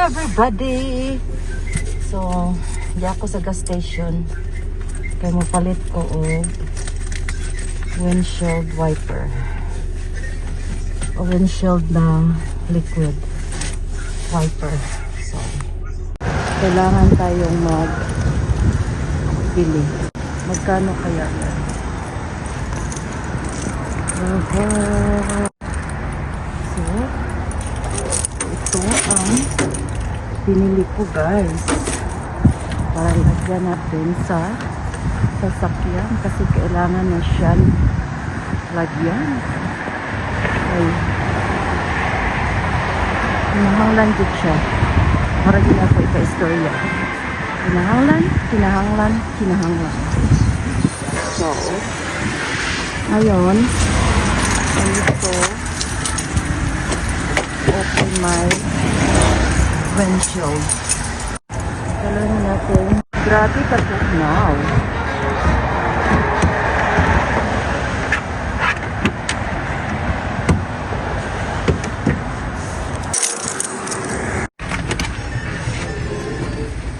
everybody! So, di ako sa gas station. Kaya mapalit ko windshield wiper. O windshield na liquid wiper. So, kailangan tayong magbili. Magkano kaya yan? So, ito ang pinili ko guys. Para lagyan natin sa sasakyan kasi kailangan na siyang lagyan. Ay, kinahanglan dito siya. Maragin ako ipa-istorya. Kinahanglan. So, ngayon, I need to open my windshield. Kailangan natin. Grabe ka po now.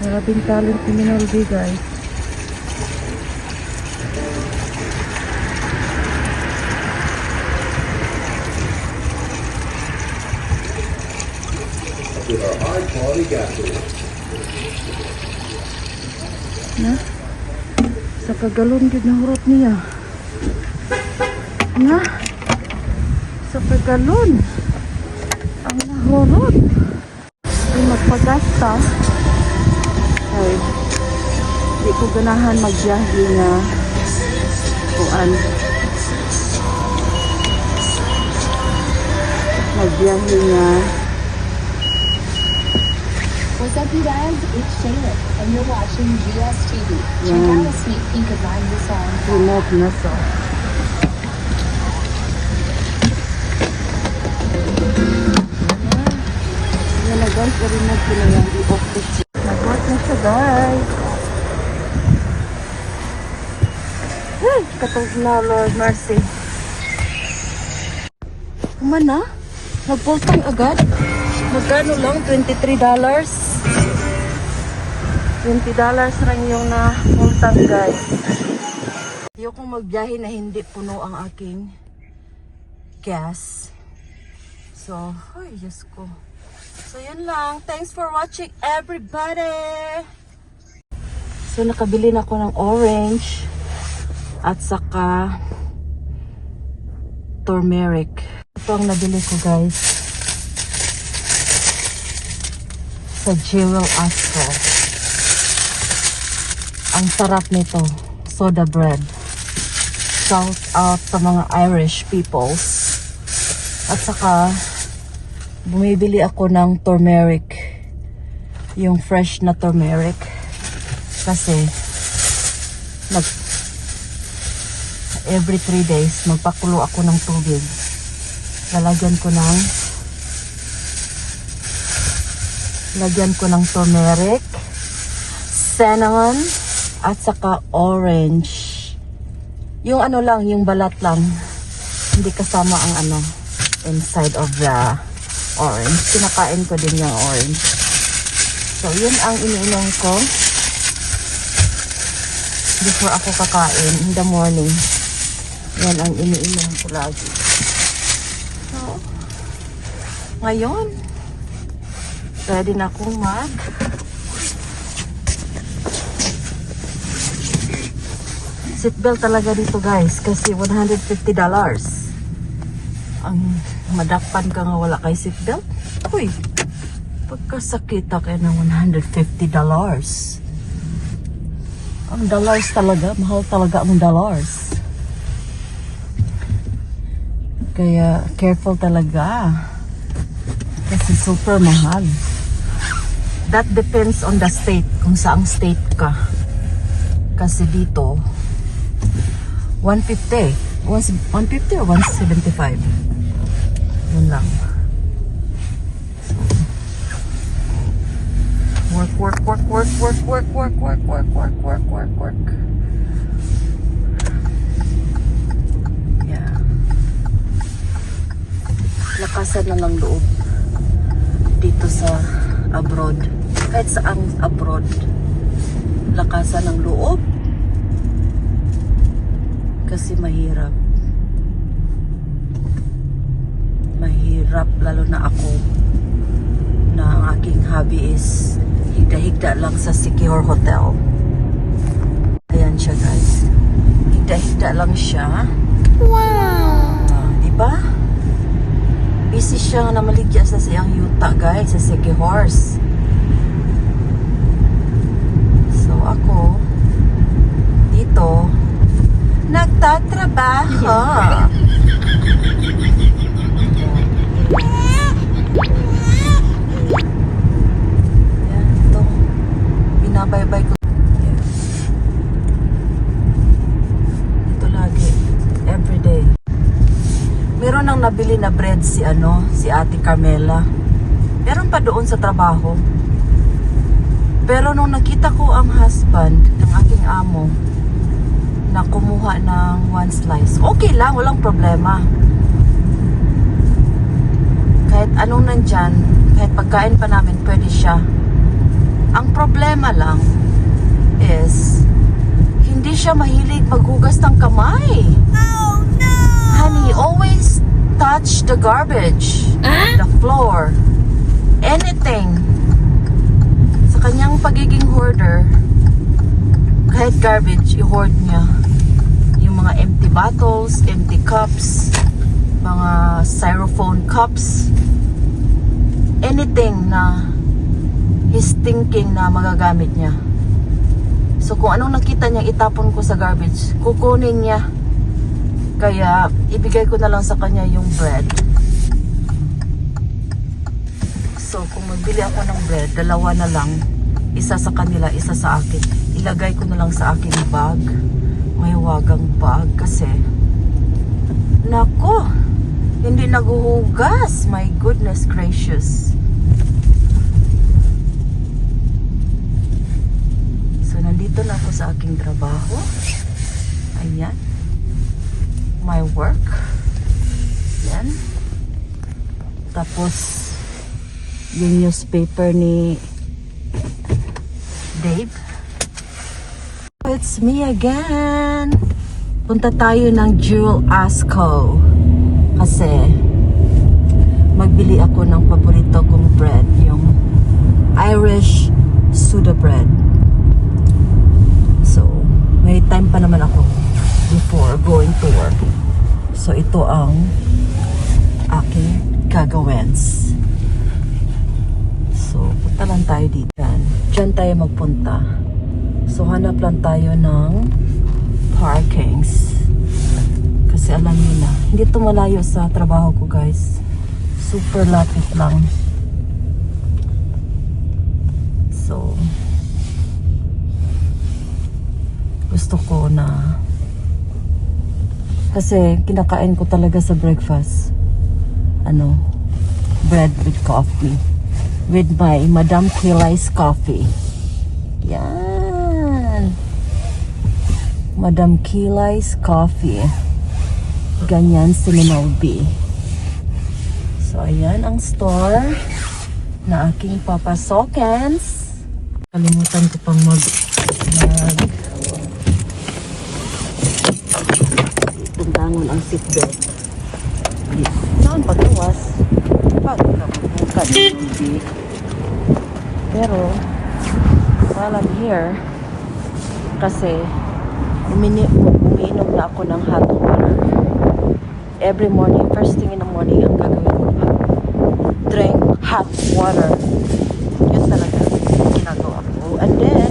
Maraming talent criminality guys. With our high quality gasoline. Na? Sa kagalon gid nahurot niya. Na? Sa kagalon. Ang nahurot. Ay magpagasta. Ay, di ko ganahan magbiyahe na kuan. Magbiyahe na. What's up, you guys? It's Shayla, and you're watching GSTV. Check out a sneak peek of my new song. Remote na so. Yan na guys, remote ko na yan. I-off ko siya. Nag-work na siya guys. Ay, katong na Lord mercy. Kumana? Nag-full-time agad? Magkano lang? $23? $20 lang yung na full-time guys. Ayokong magbiyahe na hindi puno ang aking gas. So, ay, Diyos ko. So, yun lang. Thanks for watching, everybody! So, nakabili na ako ng orange at saka turmeric. Ito ang nabili ko, guys. Sa Jewel Astro. Ang sarap nito. Soda bread. Shout out sa mga Irish peoples. At saka, bumibili ako ng turmeric. Yung fresh na turmeric. Kasi, every 3 days, magpakulo ako ng tubig. Lagyan ko ng turmeric, cinnamon, at saka orange. Yung ano lang, yung balat lang. Hindi kasama ang ano, inside of the orange. Kinakain ko din yung orange. So, yun ang iniinom ko before ako kakain in the morning. Yan ang iniinom ko lagi. So, ngayon, ready na akong seatbelt talaga dito guys kasi $150. Ang madakpan ka nga wala kay seatbelt. Uy, pagkasakita kayo ng $150. Ang dollars talaga, mahal talaga ang dollars. Kaya careful talaga. Kasi super mahal. That depends on the state, kung saang state ka. Kasi dito 150 or 175. Yun lang. Work. Yeah. Lakasan na ng loob dito sa abroad. Kahit saang abroad. Lakasan ng loob. Kasi mahirap. Mahirap lalo na ako na ang aking hobby is higda-higda lang sa Secure Hotel. Ayan siya guys. Higda-higda lang siya. Wow! Diba? Busy siya na maligya sa siyang yuta guys sa Seki Horse. So ako dito nagtatrabaho. Yan, itong binabaybay ko. Dito lagi, everyday. Meron nang nabili na bread si Ate Carmela. Meron pa doon sa trabaho. Pero nung nakita ko ang husband ng aking amo na kumuha ng 1 slice, okay lang, walang problema. Kahit anong nandyan, kahit pagkain pa namin, pwede siya. Ang problema lang is, hindi siya mahilig maghugas ng kamay. Oh no! Honey, always touch the garbage, the floor, anything. Sa kanyang pagiging hoarder, kahit garbage, i-hoard niya. Yung mga empty bottles, empty cups, mga styrofoam cups, anything na he's thinking na magagamit niya. So kung anong nakita niya itapon ko sa garbage, kukunin niya. Kaya ibigay ko na lang sa kanya yung bread. So kung magbili ako ng bread, 2 na lang. Isa sa kanila, isa sa akin. Ilagay ko na lang sa aking bag. May wagang bag kasi nako, hindi naguhugas. My goodness gracious. So nandito na ako sa aking trabaho. Ayan. My work. Yan. Tapos yung newspaper ni Dave. It's me again. Punta tayo ng Jewel Asco kasi magbili ako ng paborito kong bread, yung Irish Suda bread. So may time pa naman ako before going to work. So ito ang aking gagawins. So punta lang tayo dito. Diyan tayo magpunta. So hanap lang tayo ng parkings. Kasi alam niyo na, hindi ito malayo sa trabaho ko guys. Super lapit lang. So gusto ko na, kasi kinakain ko talaga sa breakfast bread with coffee, with my Madam Kilai's coffee. Yan, Madam Kilai's coffee. Ganyan si Minobi. So ayan ang store na aking papasokens. Kalimutan ko pang tundangon ang seatbelt. Saan pagkawas? Pagkabukan hindi. Pero while I'm here, kasi umiinom na ako ng hot water. Every morning, first thing in the morning, ang gagawin ko, drink hot water. Yun talaga ginagawa ko. And then,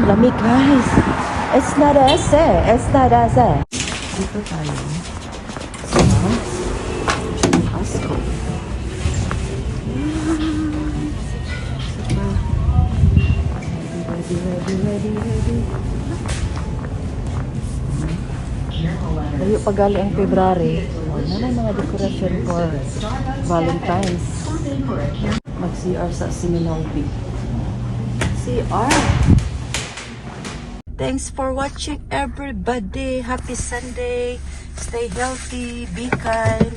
lamig guys. It's not ese. It's not ese. Dito tayo sa Asco. Ready. Layo pagali ang February. Naman mga decoration for Valentine's. Mag-CR sa Siminalpi. CR. Thanks for watching everybody. Happy Sunday. Stay healthy, be kind,